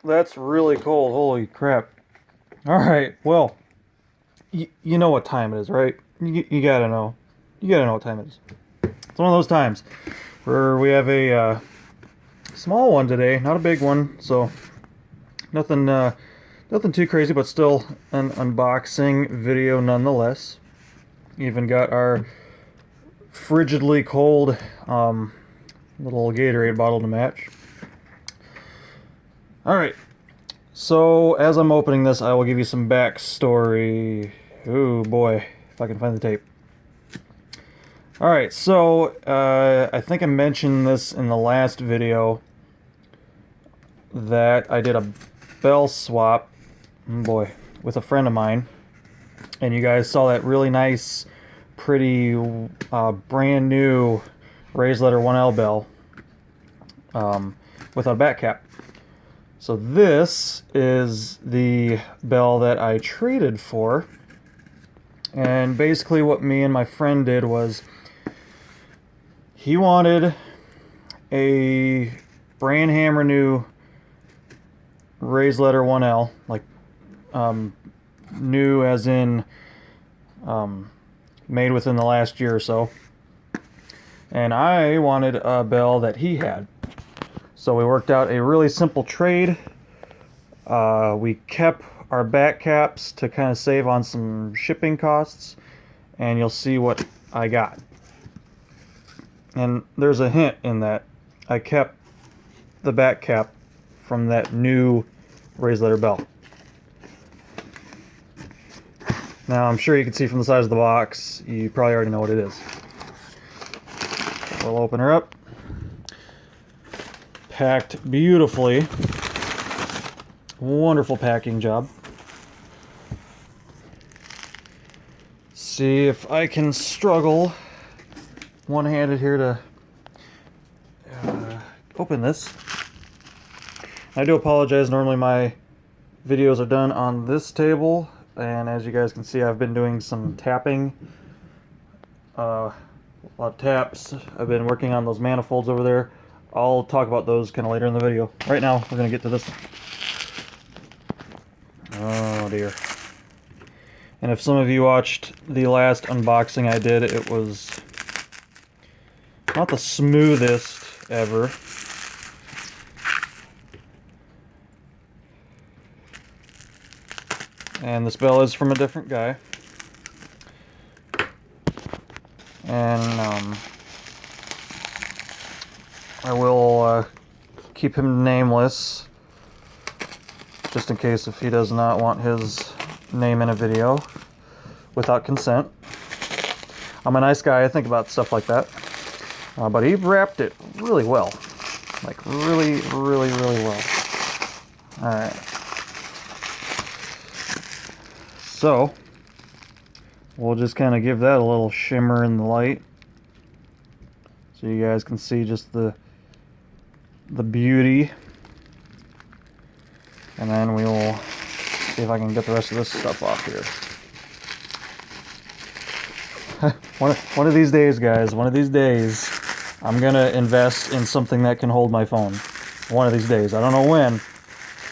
That's really cold. Holy crap. Alright, well, you know what time it is, right? You gotta know. You gotta know what time it is. It's one of those times where we have a small one today, not a big one, so nothing, nothing too crazy, but still an unboxing video nonetheless. Even got our frigidly cold little Gatorade bottle to match. Alright, so as I'm opening this, I will give you some backstory. Oh boy, if I can find the tape. Alright, so I think I mentioned this in the last video that I did a bell swap, oh boy, with a friend of mine. And you guys saw that really nice, pretty, brand new raised letter 1L bell with a back cap. So this is the bell that I traded for. And basically what me and my friend did was he wanted a brand hammer new raised letter 1L, like new as in made within the last year or so. And I wanted a bell that he had. So we worked out a really simple trade. We kept our back caps to kind of save on some shipping costs, and you'll see what I got. And there's a hint in that I kept the back cap from that new raised letter bell. Now I'm sure you can see from the size of the box, you probably already know what it is. We'll open her up. Packed beautifully. Wonderful packing job. See if I can struggle one-handed here to open this. I do apologize, normally my videos are done on this table, and as you guys can see I've been doing some tapping, a lot of taps. I've been working on those manifolds over there. I'll talk about those kind of later in the video. Right now we're going to get to this one. Oh dear. And if some of you watched the last unboxing I did, it was not the smoothest ever. And this bell is from a different guy. And I will keep him nameless, just in case if he does not want his name in a video without consent. I'm a nice guy, I think about stuff like that. But he wrapped it really well. Like really, really, really well. Alright. So, we'll just kind of give that a little shimmer in the light, so you guys can see just the beauty. And then we will see if I can get the rest of this stuff off here. one of these days, guys, one of these days, I'm going to invest in something that can hold my phone. One of these days. I don't know when.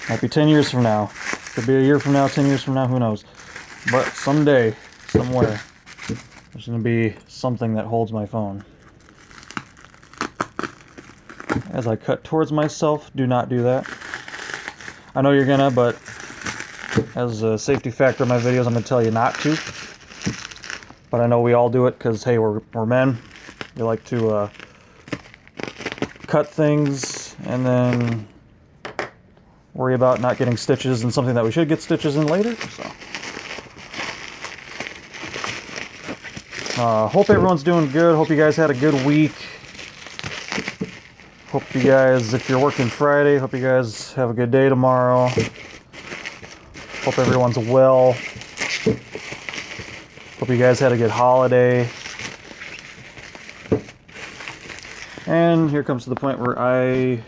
Might be 10 years from now. Could be a year from now, 10 years from now, who knows. But someday, somewhere, there's going to be something that holds my phone. As I cut towards myself, do not do that. I know you're gonna, but as a safety factor in my videos, I'm gonna tell you not to. But I know we all do it because, hey, we're men. We like to cut things and then worry about not getting stitches in something that we should get stitches in later. So, hope everyone's doing good. Hope you guys had a good week. Hope you guys, if you're working Friday, hope you guys have a good day tomorrow. Hope everyone's well. Hope you guys had a good holiday. And here comes to the point where I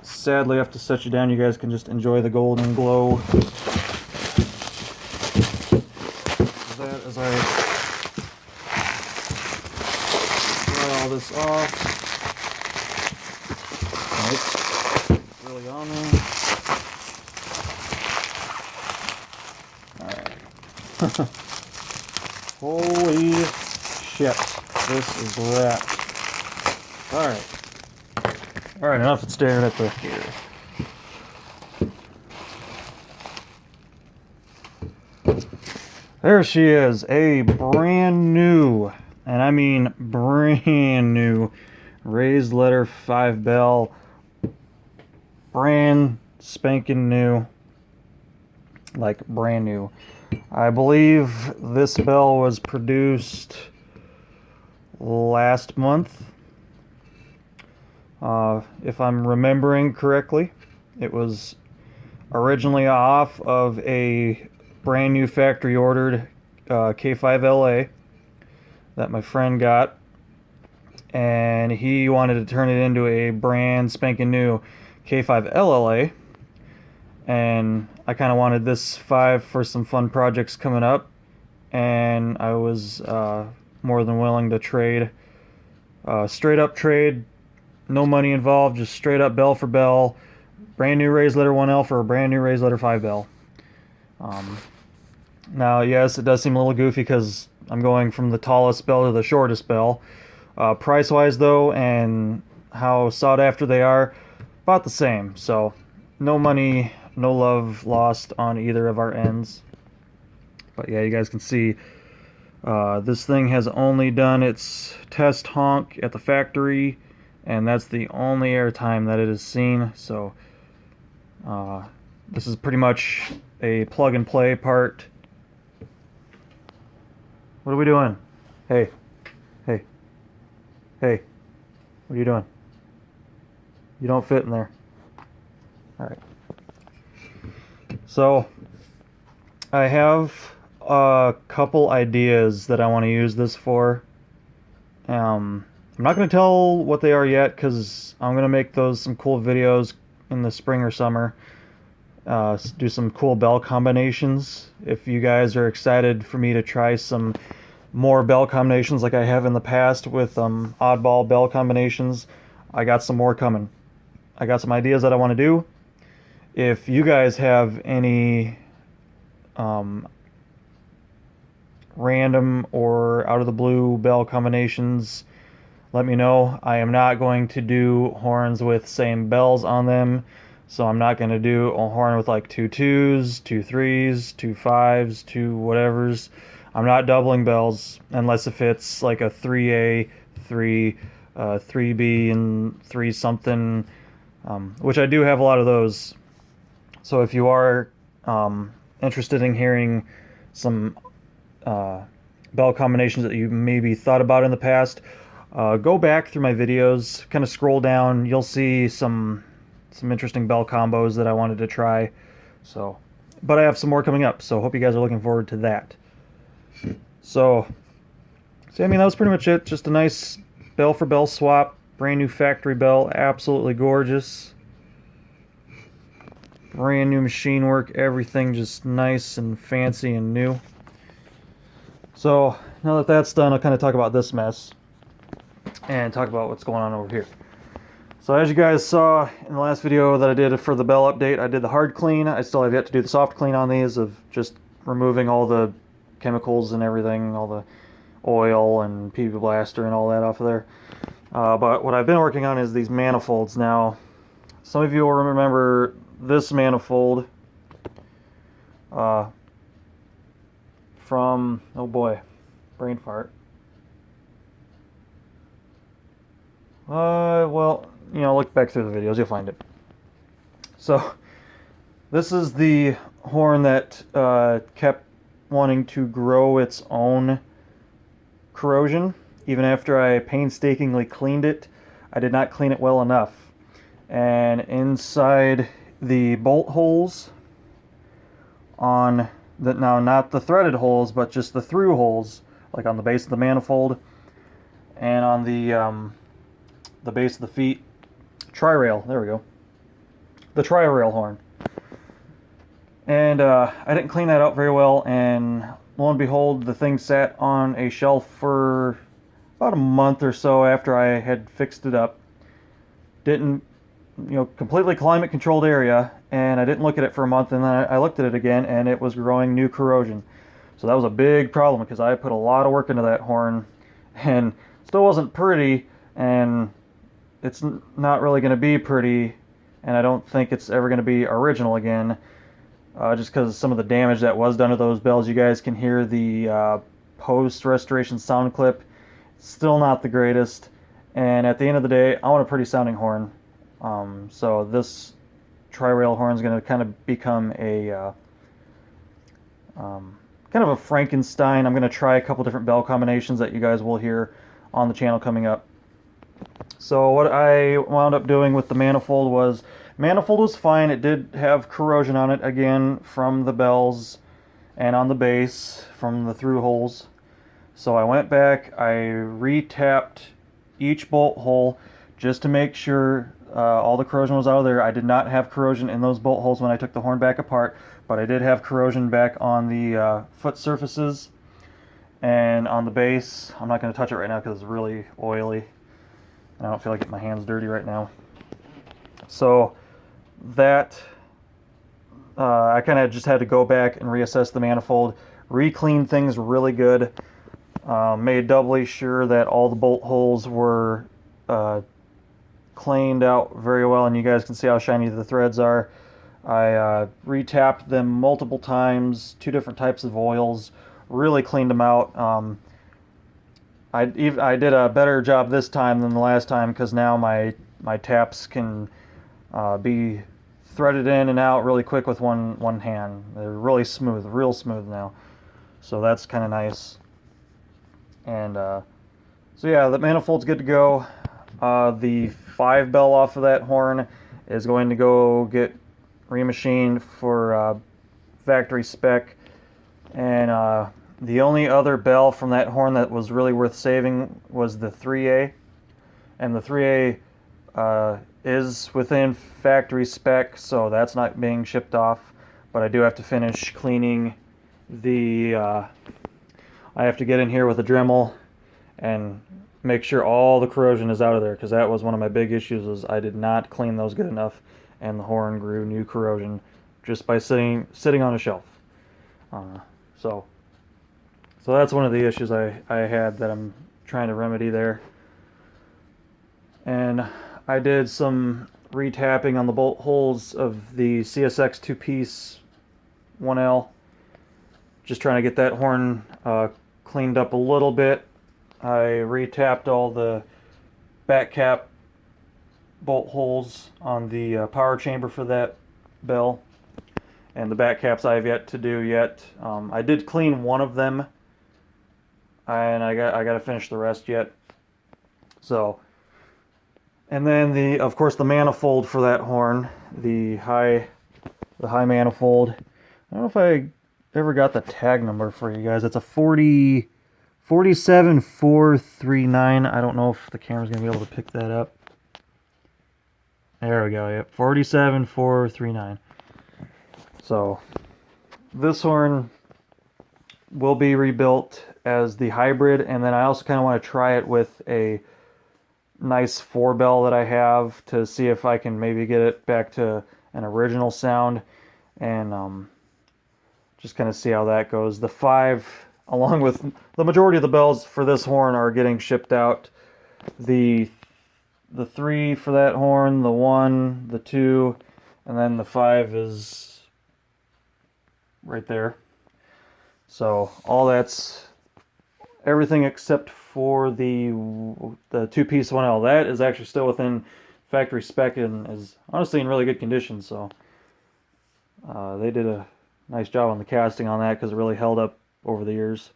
sadly have to set you down. You guys can just enjoy the golden glow. As I dry all this off. It's really on there. Holy shit. This is wrapped. Alright. Alright, enough of staring at the gear. There she is, a brand new, and I mean brand new, raised letter 5 bell. Brand spanking new. Like brand new. I believe this bell was produced last month. If I'm remembering correctly, it was originally off of a brand new factory ordered K5LA that my friend got, and he wanted to turn it into a brand spanking new K5LLA, and I kind of wanted this 5 for some fun projects coming up, and I was more than willing to trade, straight up trade, no money involved, just straight up bell for bell, brand new raised letter 1L for a brand new raised letter 5 bell. Now, yes, it does seem a little goofy because I'm going from the tallest bell to the shortest bell. Price-wise, though, and how sought after they are, about the same. So, no money, no love lost on either of our ends. But yeah, you guys can see this thing has only done its test honk at the factory, and that's the only airtime that it has seen. So, this is pretty much a plug-and-play part. What are we doing? Hey. Hey. Hey. What are you doing? You don't fit in there. Alright. So, I have a couple ideas that I want to use this for. I'm not going to tell what they are yet because I'm going to make those some cool videos in the spring or summer. Do some cool bell combinations. If you guys are excited for me to try some more bell combinations like I have in the past with oddball bell combinations, I got some more coming. I got some ideas that I want to do. If you guys have any random or out of the blue bell combinations, let me know. I am not going to do horns with same bells on them. So I'm not going to do a horn with like 2 2s, 2 3s, 2 5s, 2 whatevers. I'm not doubling bells unless if it's like a 3A, 3B, and 3 something, which I do have a lot of those. So if you are interested in hearing some bell combinations that you maybe thought about in the past, go back through my videos, kind of scroll down, you'll see some interesting bell combos that I wanted to try. So, but I have some more coming up, so hope you guys are looking forward to that. So I mean, that was pretty much it. Just a nice bell for bell swap, brand new factory bell, absolutely gorgeous. Brand new machine work, everything just nice and fancy and new. So now that that's done, I'll kind of talk about this mess and talk about what's going on over here. So as you guys saw in the last video that I did for the bell update, I did the hard clean. I still have yet to do the soft clean on these, of just removing all the chemicals and everything, all the oil and PB Blaster and all that off of there. But what I've been working on is these manifolds. Now, some of you will remember this manifold from, oh boy, brain fart. Well, you know, look back through the videos, you'll find it. So, this is the horn that kept wanting to grow its own corrosion. Even after I painstakingly cleaned it, I did not clean it well enough. And inside the bolt holes on the, now not the threaded holes, but just the through holes, like on the base of the manifold and on the base of the feet, tri-rail, there we go, the tri-rail horn. And I didn't clean that out very well, and lo and behold, the thing sat on a shelf for about a month or so after I had fixed it up. Didn't, you know, completely climate controlled area, and I didn't look at it for a month, and then I looked at it again, and it was growing new corrosion. So that was a big problem because I put a lot of work into that horn and still wasn't pretty, and it's not really going to be pretty, and I don't think it's ever going to be original again, just because some of the damage that was done to those bells. You guys can hear the post-restoration sound clip. Still not the greatest, and at the end of the day, I want a pretty sounding horn. So this tri-rail horn is going to kind of become a kind of a Frankenstein. I'm going to try a couple different bell combinations that you guys will hear on the channel coming up. So what I wound up doing with the manifold was fine. It did have corrosion on it again from the bells and on the base from the through holes. So I went back, I retapped each bolt hole just to make sure all the corrosion was out of there. I did not have corrosion in those bolt holes when I took the horn back apart, but I did have corrosion back on the foot surfaces and on the base. I'm not going to touch it right now because it's really oily. I don't feel like getting my hands dirty right now. So that I kind of just had to go back and reassess the manifold, re-clean things really good, made doubly sure that all the bolt holes were cleaned out very well, and you guys can see how shiny the threads are. I retapped them multiple times, 2 different types of oils, really cleaned them out. I did a better job this time than the last time because now my taps can be threaded in and out really quick with one hand. They're really smooth, real smooth now. So that's kind of nice. And so yeah, the manifold's good to go. The 5 bell off of that horn is going to go get remachined for factory spec. And the only other bell from that horn that was really worth saving was the 3A. And the 3A is within factory spec, so that's not being shipped off. But I do have to finish cleaning the... I have to get in here with a Dremel and make sure all the corrosion is out of there, because that was one of my big issues, was I did not clean those good enough, and the horn grew new corrosion just by sitting on a shelf. So that's one of the issues I had that I'm trying to remedy there. And I did some retapping on the bolt holes of the CSX 2-piece 1L, just trying to get that horn cleaned up a little bit. I retapped all the back cap bolt holes on the power chamber for that bell, and the back caps I have yet to do yet. I did clean one of them, and I got to finish the rest yet. So, and then of course the manifold for that horn, the high manifold. I don't know if I ever got the tag number for you guys. It's a 47439. I don't know if the camera's gonna be able to pick that up. There we go. Yep, 47439. So this horn will be rebuilt as the hybrid, and then I also kind of want to try it with a nice 4-bell that I have to see if I can maybe get it back to an original sound, and just kind of see how that goes. The 5, along with the majority of the bells for this horn, are getting shipped out. The 3 for that horn, the 1, the 2, and then the 5 is right there. So all that's everything except for the 2-piece 1L. That is actually still within factory spec and is honestly in really good condition. So they did a nice job on the casting on that because it really held up over the years.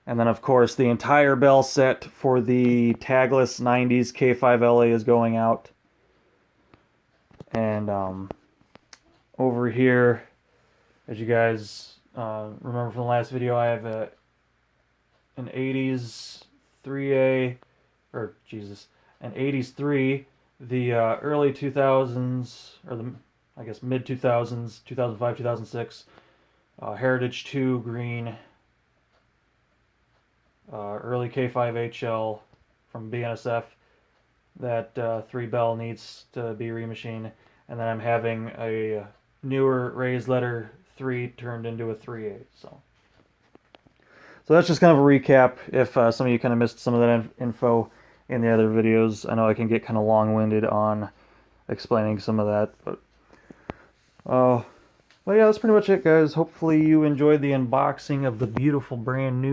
And then of course the entire bell set for the tagless 90s K5LA is going out. And over here, as you guys remember from the last video, I have an 80s 3A, or Jesus, an 80s 3, the early 2000s, or the, I guess, mid 2000s, 2005, 2006, Heritage 2 green, early K5HL from BNSF. That 3-bell needs to be remachined, and then I'm having a newer raised letter 3 turned into a 3/8. So So that's just kind of a recap. If some of you kind of missed some of that info in the other videos, I know I can get kind of long-winded on explaining some of that, but well, yeah, that's pretty much it, guys. Hopefully you enjoyed the unboxing of the beautiful brand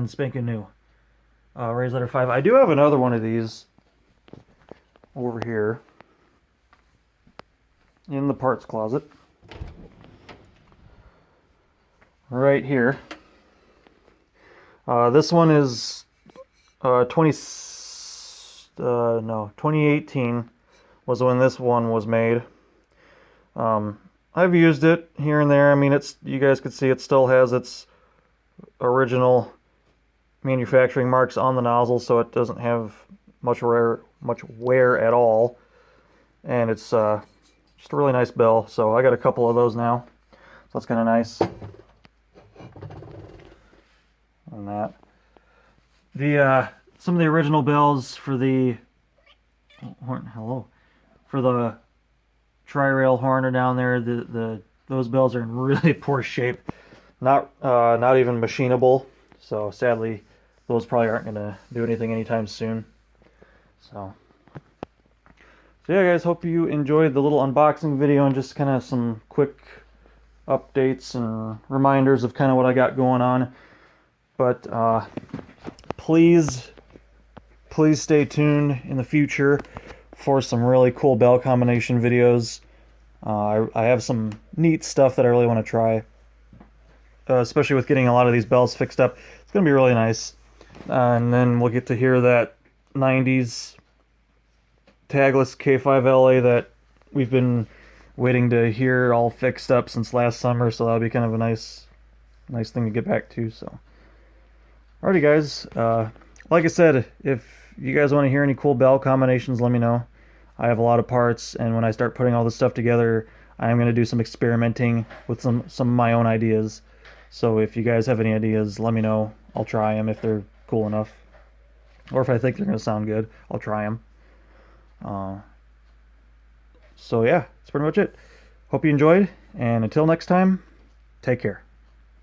spanking new Razor 5. I do have another one of these over here in the parts closet. Right here. This one is 2018 was when this one was made. I've used it here and there. I mean, you guys could see it still has its original manufacturing marks on the nozzle, so it doesn't have much wear at all. And it's just a really nice bell. So I got a couple of those now. So that's kind of nice. And that. Some of the original bells for the for the tri-rail horn are down there. Those bells are in really poor shape. Not even machinable. So sadly, those probably aren't gonna do anything anytime soon. So yeah, guys, hope you enjoyed the little unboxing video and just kind of some quick updates and reminders of kind of what I got going on. But please stay tuned in the future for some really cool bell combination videos. I have some neat stuff that I really want to try, especially with getting a lot of these bells fixed up. It's going to be really nice. And then we'll get to hear that 90s tagless K5LA that we've been waiting to hear all fixed up since last summer, so that'll be kind of a nice thing to get back to. So alrighty, guys, like I said, if you guys want to hear any cool bell combinations, let me know. I have a lot of parts, and when I start putting all this stuff together, I'm going to do some experimenting with some of my own ideas. So if you guys have any ideas, let me know. I'll try them if they're cool enough, or if I think they're going to sound good, I'll try them. So yeah, that's pretty much it. Hope you enjoyed, and until next time, take care.